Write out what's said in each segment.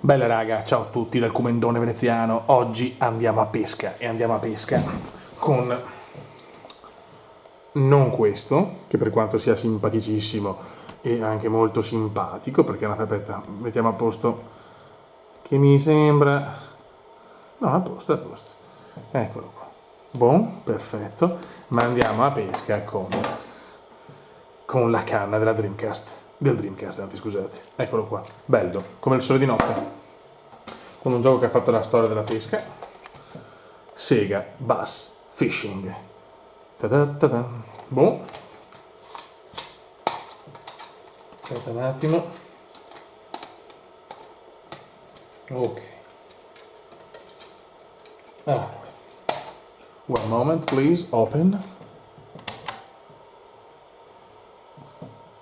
Bella raga, ciao a tutti dal Comendone veneziano. Oggi andiamo a pesca e andiamo a pesca con non questo, che per quanto sia simpaticissimo e anche molto simpatico, perché aspetta, mettiamo a posto che mi sembra. No, a posto, a posto. Eccolo qua. Buon, perfetto. Ma andiamo a pesca con la canna della Dreamcast. Del Dreamcast, anzi, scusate. Eccolo qua. Bello, come il sole di notte. Con un gioco che ha fatto la storia della pesca. Sega Bass Fishing. Ta-da-ta-da. Boh. Aspetta un attimo. Ok. Allora. One moment, please. Open.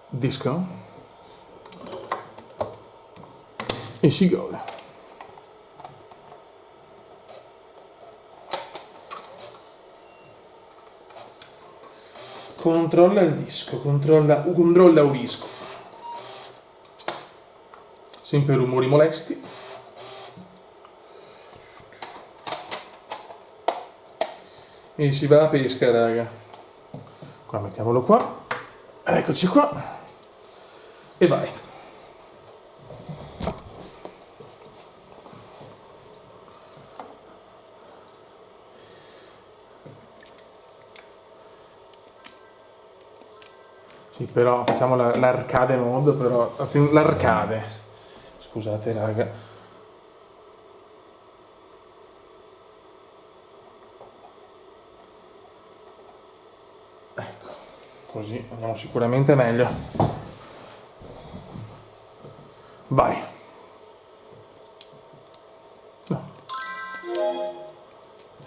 Disco. E si go. Controlla il disco, controlla un disco. Sempre rumori molesti. E si va a pesca, raga. Qua mettiamolo qua. Eccoci qua. E vai. Sì, però facciamo l'arcade mode, però l'arcade. Scusate, raga. Ecco, così andiamo sicuramente meglio. Vai. No.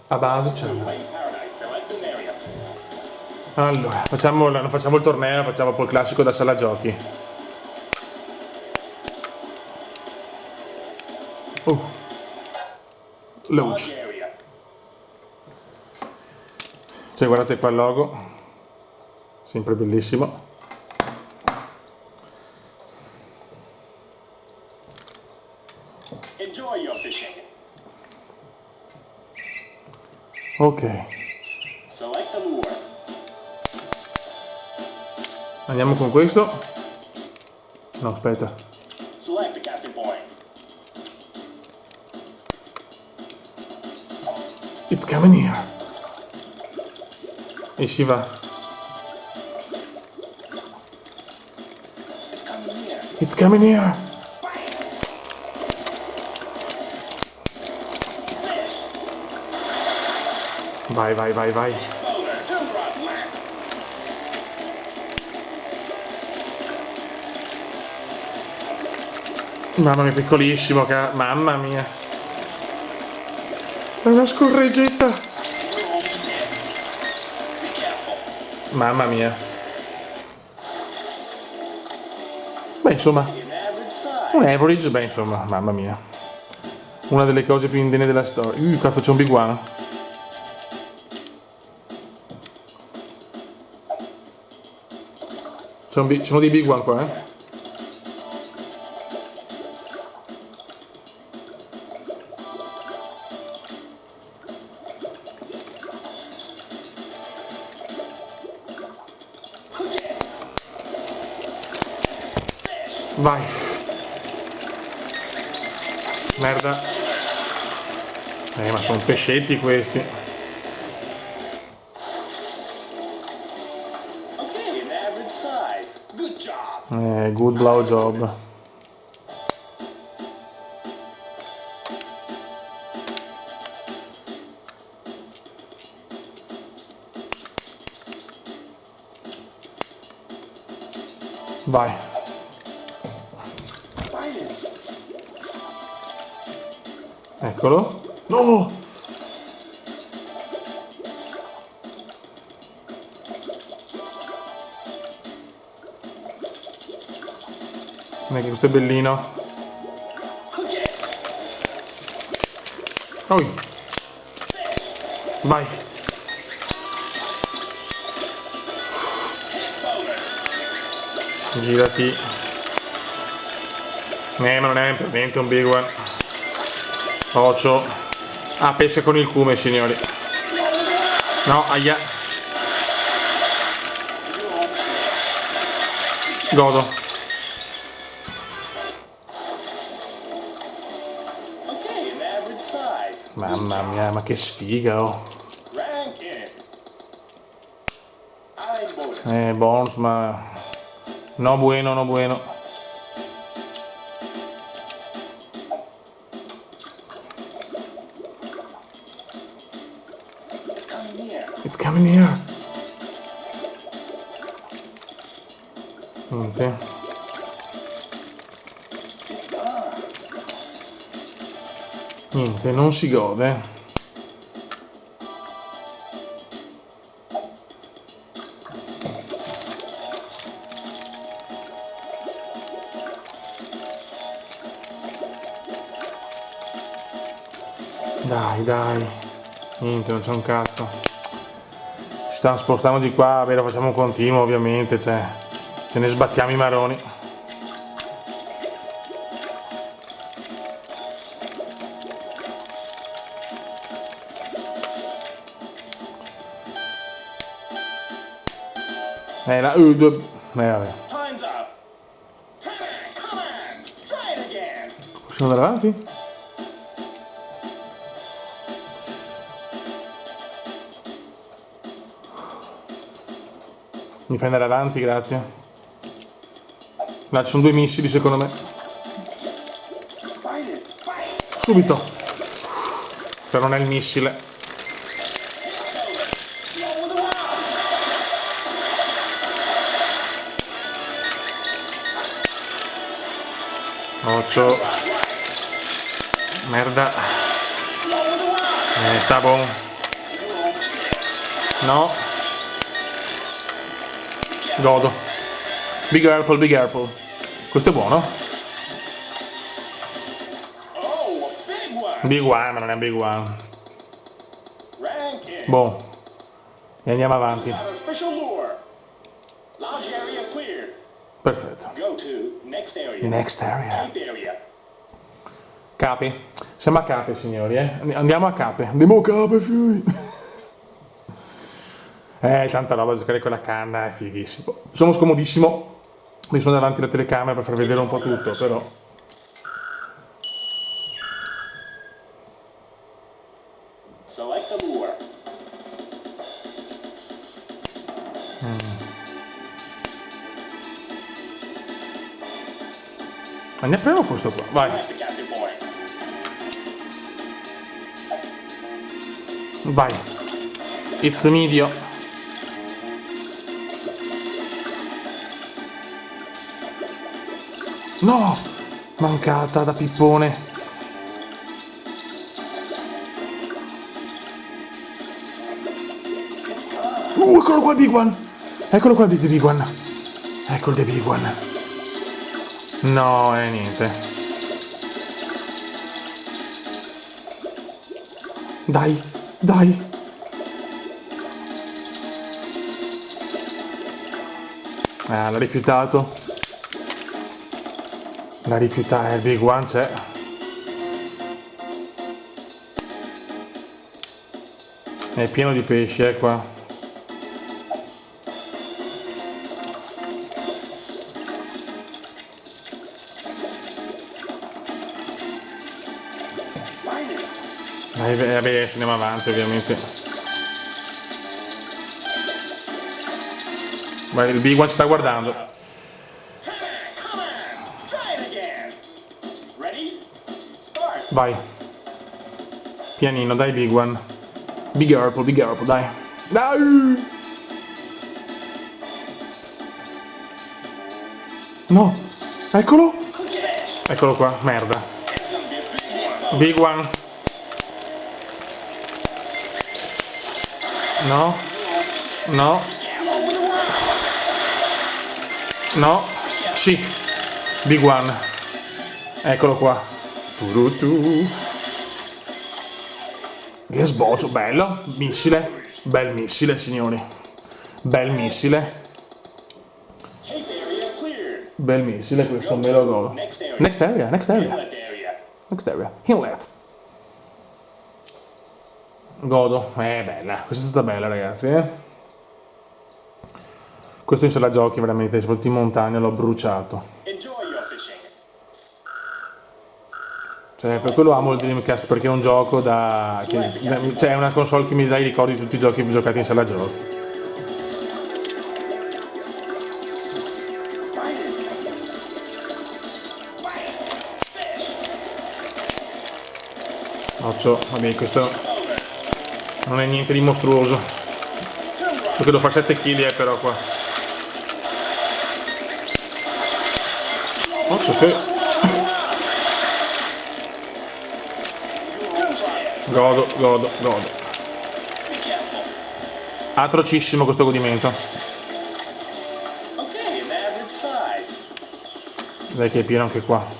A base c'è. Allora, non facciamo il torneo, facciamo poi il classico da sala giochi. Luce. Cioè, guardate qua il logo, sempre bellissimo. Ok. Andiamo con questo. No, aspetta. It's coming here. E si va. It's coming here. Vai, vai, vai, vai. Mamma mia, piccolissimo, mamma mia. È una scorreggetta. Mamma mia. Beh, insomma, un average, beh, insomma, mamma mia. Una delle cose più indenne della storia. Cazzo, c'è un big one. Ci sono dei big one qua, eh. Vai. Merda. Ma sono pescetti questi. Good blow job. Vai. Eccolo. No! Non è che questo è bellino. Oi. Vai. Girati. Ma non è per niente un big one. 8. Ah, pesca con il cume, signori. No, aia. Godo. Mamma mia, ma che sfiga, oh. Bonus, ma... No bueno, no bueno. It's coming here. Niente. Niente, non si gode. Dai. Niente, non c'è un cazzo. Ci stanno spostando di qua, beh, lo facciamo un continuo ovviamente, cioè. Ce ne sbattiamo i maroni. Vabbè. Possiamo andare avanti? Mi fai andare avanti, grazie. Là ci sono 2 missili secondo me. Subito. Però non è il missile. Occhio. Merda. Sta buono. No. Godo. Big Apple. Questo è buono. Big one, ma non è un big one. Boh. E andiamo avanti. Perfetto. Next area. Cape. Siamo a Cape, signori, Andiamo a Cape. Andiamo a Cape, fiui. Tanta roba, giocare con la canna è fighissimo. Sono scomodissimo. Mi sono davanti alla telecamera per far vedere un po' tutto, però. Andiamo questo qua, vai. Vai. It's the medio. No! Mancata da pippone. Eccolo qua il big one. Eccolo qua il big one. Ecco il big one. No, niente. Dai. L'ha rifiutato. La rifiuta, il big one c'è. È pieno di pesci, qua. Vabbè, andiamo avanti ovviamente. Vai, il big one ci sta guardando. Vai. Pianino, dai big one. Big Apple, dai. Dai! No! Eccolo! Eccolo qua, merda. Big one. No. Sì. Big one. Eccolo qua. Che sboccio, bello. Missile. Bel missile, signori. Bel missile. Bel missile questo, me lo godo. Next area, next area. Next area. Inlet. Godo. Bella. Questa è stata bella, ragazzi, Questo in sala giochi veramente, soprattutto in montagna, l'ho bruciato. Cioè, per quello amo il Dreamcast, perché è un gioco cioè, è una console che mi dà i ricordi di tutti i giochi giocati in sala giochi. Occhio, vabbè, questo non è niente di mostruoso. Io credo fa 7 kg però qua. Occhio che... Godo. Atrocissimo questo godimento. Dai che è pieno anche qua.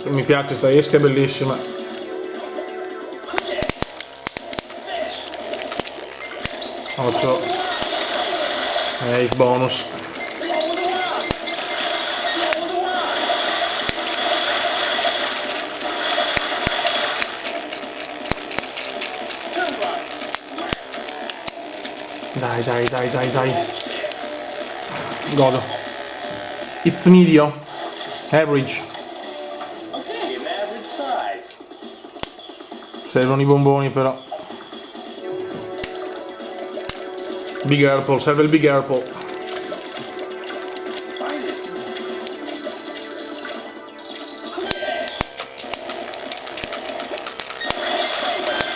Mi piace sta esca, è bellissima. Occhio. Il bonus. Dai. Godo. It's medio. Average. Servono i bomboni però. Big Apple, serve il Big Apple.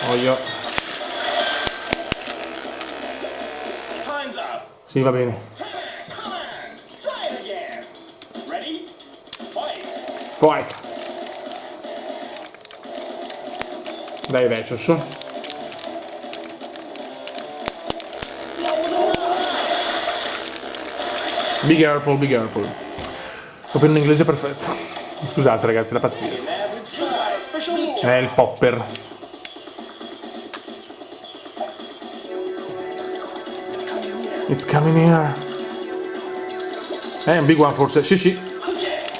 Oio. Sì, va bene. Fight. Dai Vecious. Big Apple. Proprio in inglese perfetto. Scusate ragazzi, la pazzia. È il popper. It's coming here. Un big one forse. Sì.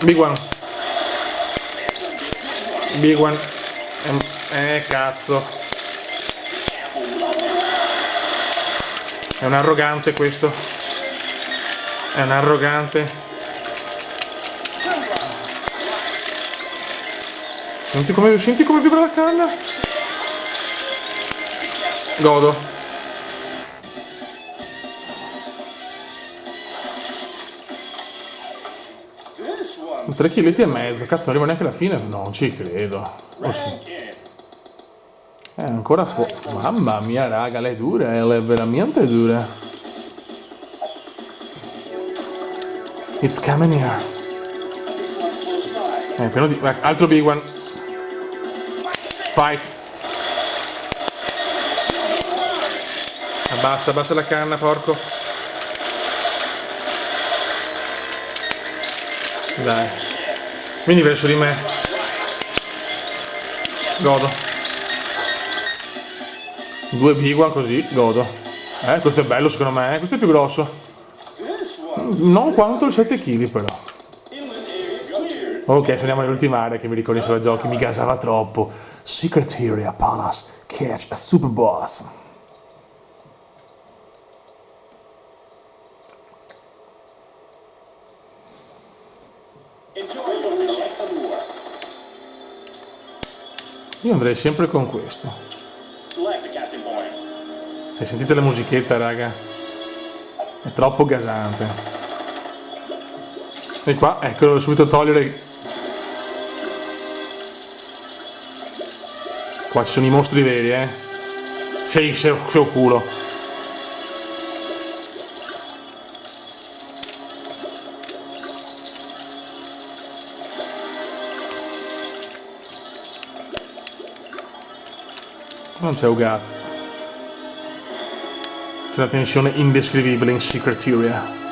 Big one. Cazzo. È un arrogante questo. Senti come vibra la canna. Godo. 3 kg e mezzo, cazzo, non arriva neanche alla fine? Non ci credo. Oh, sì. Ancora mamma mia, raga, lei è dura, lei è veramente dura. It's coming here. Pieno di... altro big one. Fight. Abbassa la canna, porco. Dai. Vieni verso di me. Godo. 2 big one così, godo. Questo è bello secondo me, questo è più grosso. Non quanto il 7 kg però. Ok, se andiamo nell'ultima area che mi ricordo in sala giochi, mi gasava troppo. Secret Area Palace, catch a super boss. Io andrei sempre con questo. Se sentite la musichetta, raga, è troppo gasante. E qua, ecco, devo subito togliere. Qua ci sono i mostri veri, sei culo. Non c'è un cazzo. C'è una tensione indescrivibile in Secret Area.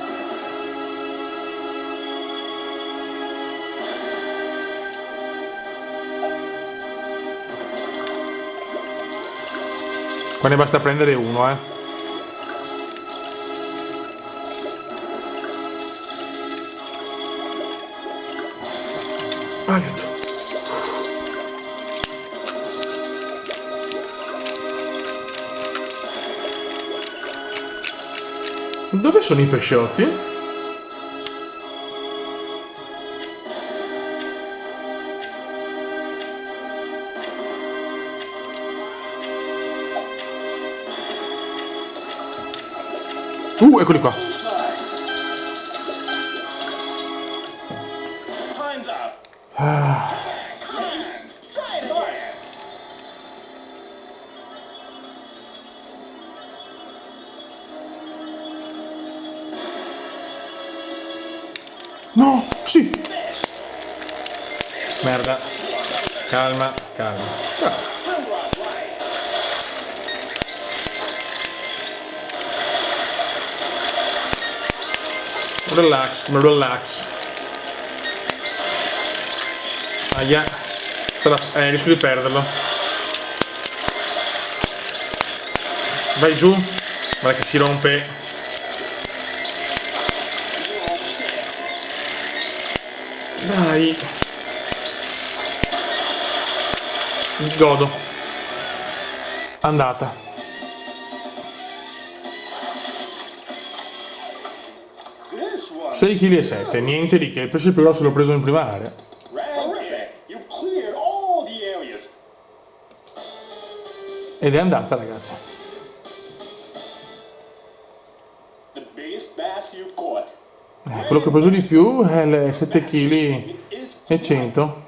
Qua ne basta prendere uno, Aiuto. Dove sono i pesciotti? Eccoli qua. No, sì. Merda. Calma, calma. Relax, relax. Aia. Rischio di perderlo. Vai giù. Guarda che si rompe. Dai. Godo. Andata. 6,7 kg, niente di che, il pesce più grosso l'ho preso in prima area. Ed è andata, ragazzi. Quello che ho preso di più è il 7,1 kg.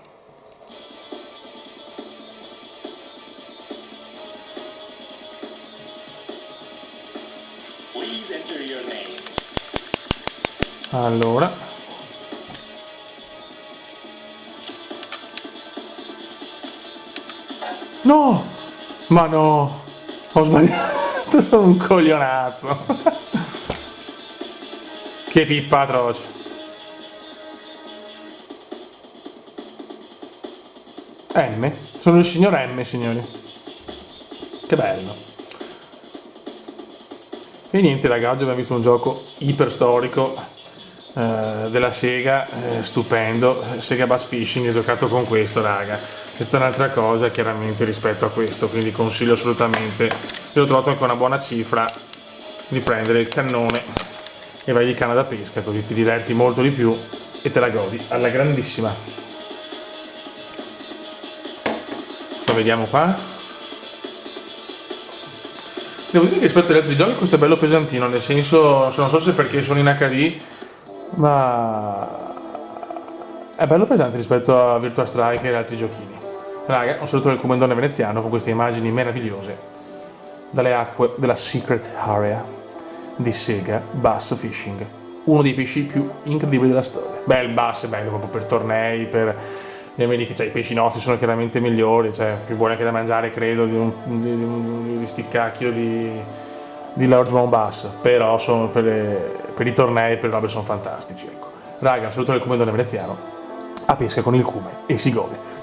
Allora, no, ma no, ho sbagliato, sono un coglionazzo. Che pippa atroce. M, sono il signor M, signori. Che bello. E niente, raga, oggi abbiamo visto un gioco iper storico della Sega, stupendo. Sega Bass Fishing, ho giocato con questo, raga. È tutta un'altra cosa chiaramente rispetto a questo, quindi consiglio assolutamente. Io ho trovato anche una buona cifra di prendere il cannone e vai di canna da pesca, così ti diverti molto di più e te la godi alla grandissima. Lo vediamo qua. Devo dire che rispetto agli altri giochi questo è bello pesantino, nel senso, non so se perché sono in HD, ma è bello pesante rispetto a Virtua Strike e altri giochini. Raga, un saluto del comandone veneziano con queste immagini meravigliose dalle acque della Secret Area di Sega Bass Fishing, uno dei pesci più incredibili della storia. Beh, il bass è bello proprio per tornei, per gli americani, cioè i pesci nostri sono chiaramente migliori, cioè più buoni anche da mangiare credo di sticcacchio di largemouth bass, però sono per i tornei, per le robe sono fantastici, ecco. Raga, un saluto del comandone veneziano, a pesca con il cume e si gode.